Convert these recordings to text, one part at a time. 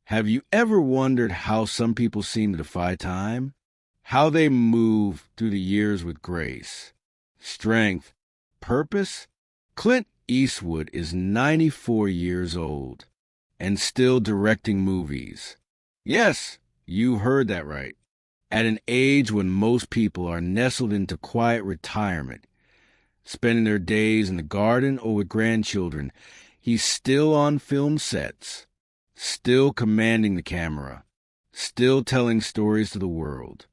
Have you ever wondered how some people seem to defy time? How they move through the years with grace, strength, purpose? Clint Eastwood is 94 years old and still directing movies. Yes, you heard that right. At an age when most people are nestled into quiet retirement, spending their days in the garden or with grandchildren, he's still on film sets, still commanding the camera, still telling stories to the world.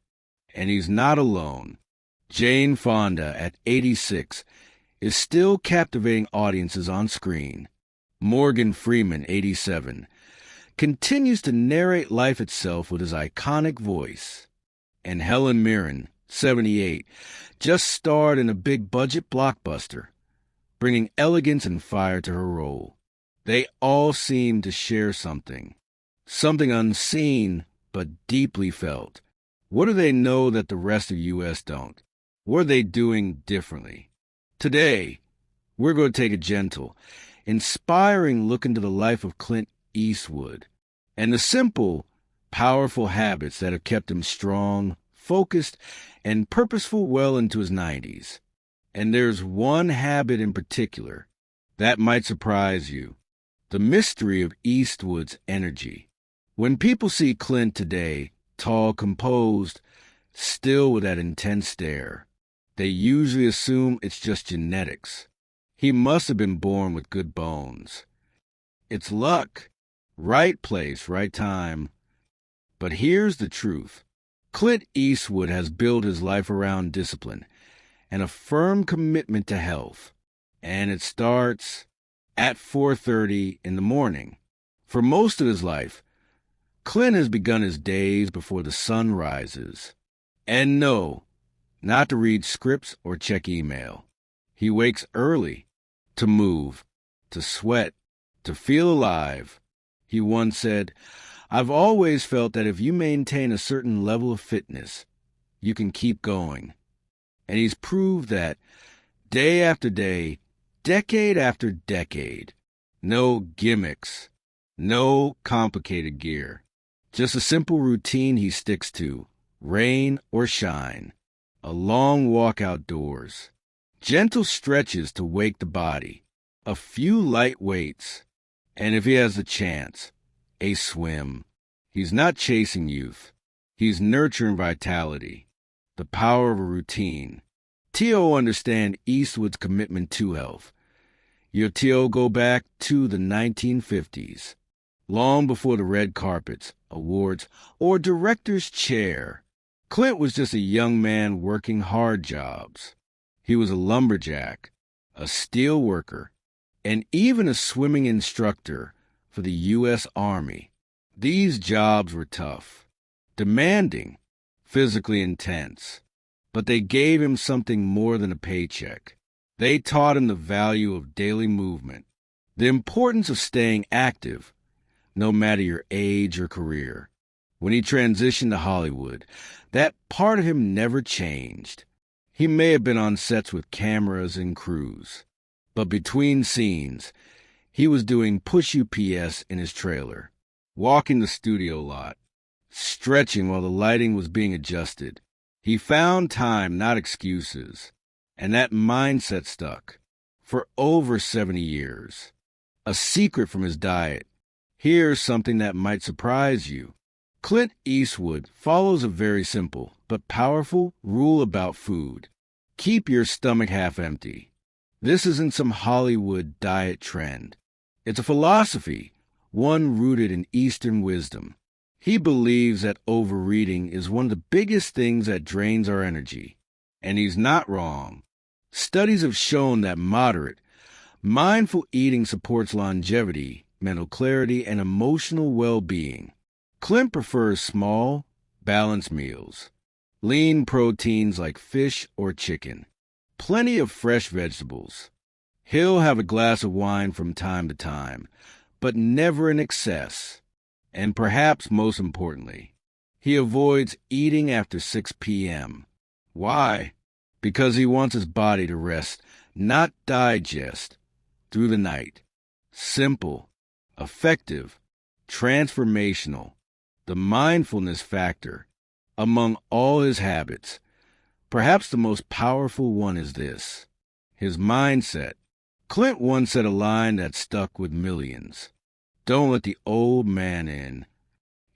And he's not alone. Jane Fonda, at 86, is still captivating audiences on screen. Morgan Freeman, 87, continues to narrate life itself with his iconic voice. And Helen Mirren, 78, just starred in a big-budget blockbuster, bringing elegance and fire to her role. They all seem to share something unseen but deeply felt. What do they know that the rest of U.S. don't? What are they doing differently? Today, we're going to take a gentle, inspiring look into the life of Clint Eastwood and the simple, powerful habits that have kept him strong, focused, and purposeful well into his 90s. And there's one habit in particular that might surprise you: the mystery of Eastwood's energy. When people see Clint today, tall, composed, still with that intense stare, they usually assume it's just genetics. He must have been born with good bones. It's luck. Right place, right time. But here's the truth. Clint Eastwood has built his life around discipline and a firm commitment to health. And it starts at 4:30 in the morning. For most of his life, Clint has begun his days before the sun rises. And no, not to read scripts or check email. He wakes early to move, to sweat, to feel alive. He once said, "I've always felt that if you maintain a certain level of fitness, you can keep going." And he's proved that day after day, decade after decade. No gimmicks, no complicated gear. Just a simple routine he sticks to, rain or shine. A long walk outdoors. Gentle stretches to wake the body. A few light weights. And if he has the chance, a swim. He's not chasing youth. He's nurturing vitality. The power of a routine. T.O. understand Eastwood's commitment to health. Your T.O. go back to the 1950s. Long before the red carpets, awards, or director's chair, Clint was just a young man working hard jobs. He was a lumberjack, a steel worker, and even a swimming instructor for the U.S. Army. These jobs were tough, demanding, physically intense, but they gave him something more than a paycheck. They taught him the value of daily movement, the importance of staying active, no matter your age or career. When he transitioned to Hollywood, that part of him never changed. He may have been on sets with cameras and crews, but between scenes, he was doing push UPS in his trailer, walking the studio lot, stretching while the lighting was being adjusted. He found time, not excuses, and that mindset stuck for over 70 years. A secret from his diet. Here's something that might surprise you. Clint Eastwood follows a very simple but powerful rule about food. Keep your stomach half empty. This isn't some Hollywood diet trend. It's a philosophy, one rooted in Eastern wisdom. He believes that overeating is one of the biggest things that drains our energy. And he's not wrong. Studies have shown that moderate, mindful eating supports longevity, mental clarity, and emotional well-being. Clint prefers small, balanced meals, lean proteins like fish or chicken, plenty of fresh vegetables. He'll have a glass of wine from time to time, but never in excess. And perhaps most importantly, he avoids eating after 6 p.m. Why? Because he wants his body to rest, not digest, through the night. Simple, effective, transformational, the mindfulness factor. Among all his habits, perhaps the most powerful one is this: his mindset. Clint once said a line that stuck with millions: "Don't let the old man in."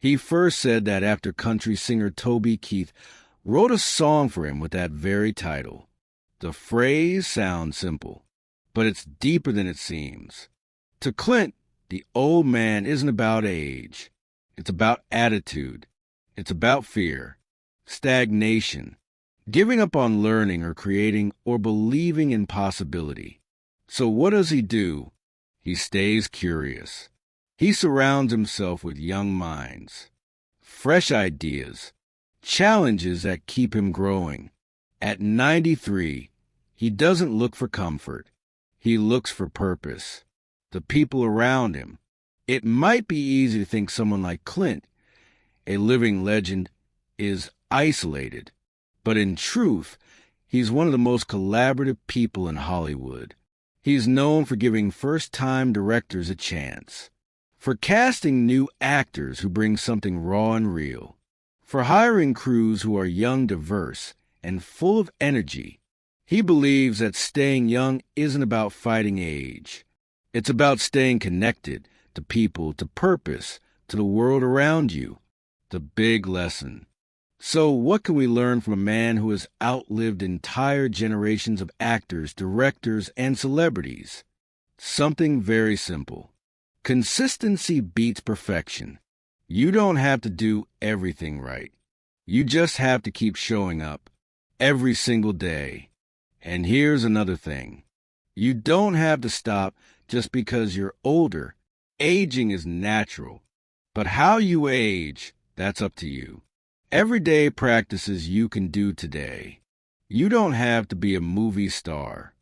He first said that after country singer Toby Keith wrote a song for him with that very title. The phrase sounds simple, but it's deeper than it seems. To Clint, the old man isn't about age. It's about attitude. It's about fear, stagnation, giving up on learning or creating or believing in possibility. So what does he do? He stays curious. He surrounds himself with young minds, fresh ideas, challenges that keep him growing. At 93, he doesn't look for comfort. He looks for purpose. The people around him. It might be easy to think someone like Clint, a living legend, is isolated. But in truth, he's one of the most collaborative people in Hollywood. He's known for giving first-time directors a chance, for casting new actors who bring something raw and real, for hiring crews who are young, diverse, and full of energy. He believes that staying young isn't about fighting age. It's about staying connected to people, to purpose, to the world around you. The big lesson. So what can we learn from a man who has outlived entire generations of actors, directors, and celebrities? Something very simple. Consistency beats perfection. You don't have to do everything right. You just have to keep showing up every single day. And here's another thing. You don't have to stop just because you're older. Aging is natural. But how you age, that's up to you. Everyday practices you can do today. You don't have to be a movie star.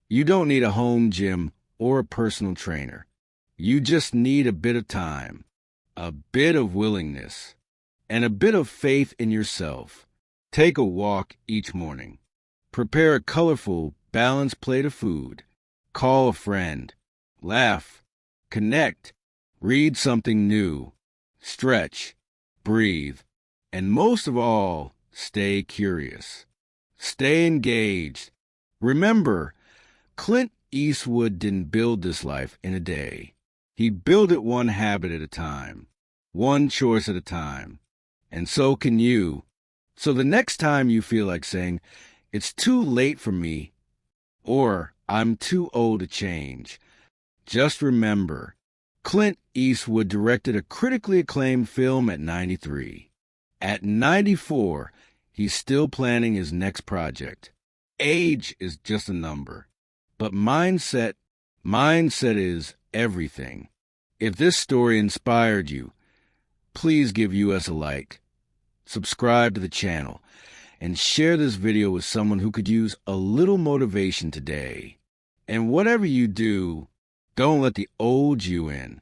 You don't need a home gym or a personal trainer. You just need a bit of time, a bit of willingness, and a bit of faith in yourself. Take a walk each morning. Prepare a colorful, balanced plate of food. Call a friend. Laugh. Connect. Read something new. Stretch. Breathe. And most of all, stay curious. Stay engaged. Remember, Clint Eastwood didn't build this life in a day. He built it one habit at a time, one choice at a time. And so can you. So the next time you feel like saying, "It's too late for me," or "I'm too old to change," just remember, Clint Eastwood directed a critically acclaimed film at 93. At 94, he's still planning his next project. Age is just a number. But mindset is everything. If this story inspired you, please give us a like, subscribe to the channel, and share this video with someone who could use a little motivation today. And whatever you do, don't let the old you in.